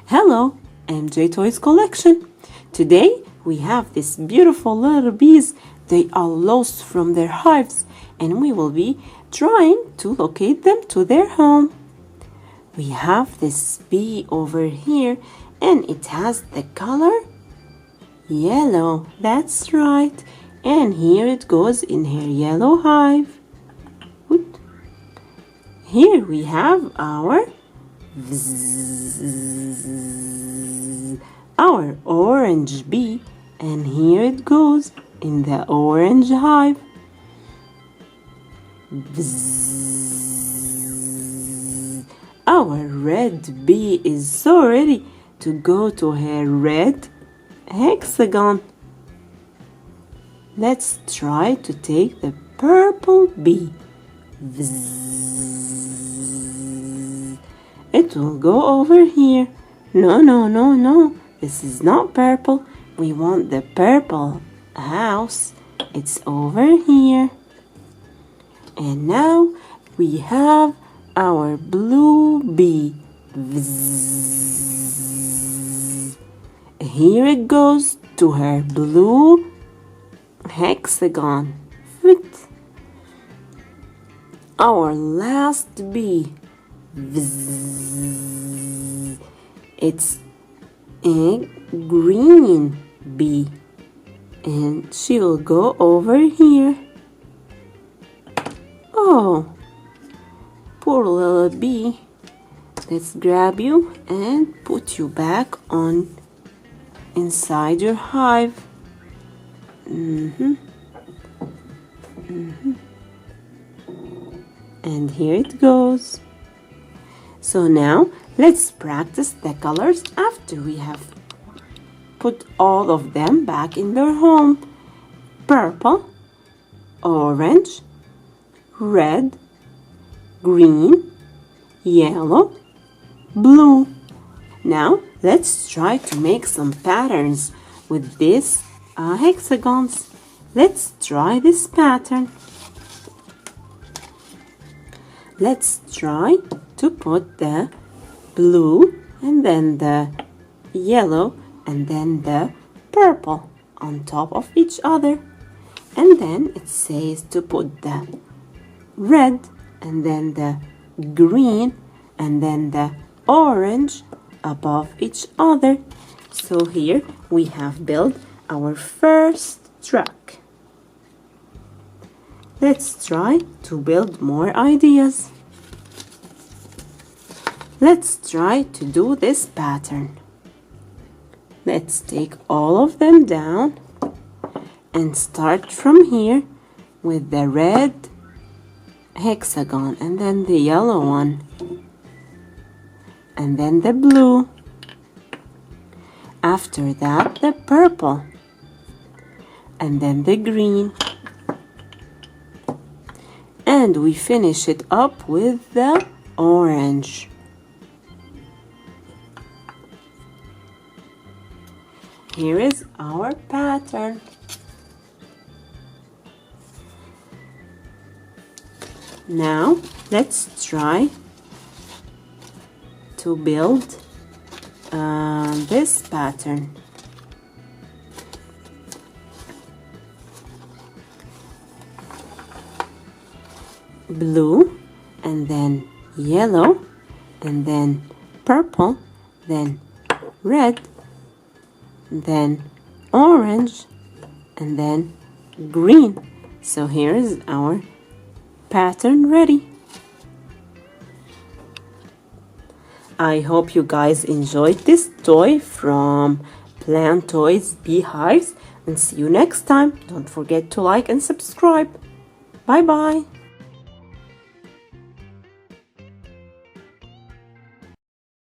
Hello, MJ Toys Collection. Today we have these beautiful little bees. They are lost from their hives and we will be trying to locate them to their home. We have this bee over here and it has the color yellow. That's right. And here it goes in her yellow hive. Here we have our orange bee, and here it goes in the orange hive. Our red bee is so ready to go to her red hexagon. Let's try to take the purple bee. It will go over here. No. This is not purple. We want the purple house. It's over here. And now we have our blue bee. Here it goes to her blue hexagon. Our last bee. It's a green bee and she will go over here. Oh, poor little bee. Let's grab you and put you back on inside your hive. And here it goes. So now let's practice the colors after we have put all of them back in their home. Purple, orange, red, green, yellow, blue. Now let's try to make some patterns with these hexagons. Let's try this pattern. Let's try to put the blue and then the yellow and then the purple on top of each other. And then it says to put the red and then the green and then the orange above each other. So here we have built our first truck. Let's try to build more ideas. Let's try to do this pattern. Let's take all of them down and start from here with the red hexagon and then the yellow one and then the blue. After that the purple and then the green. And we finish it up with the orange. Here is our pattern. Now let's try to build this pattern. Blue and then yellow and then purple, then red, then orange and then green. So here is our pattern ready. I hope you guys enjoyed this toy from Plant Toys Beehives and see you next time. Don't forget to like and subscribe. Bye bye.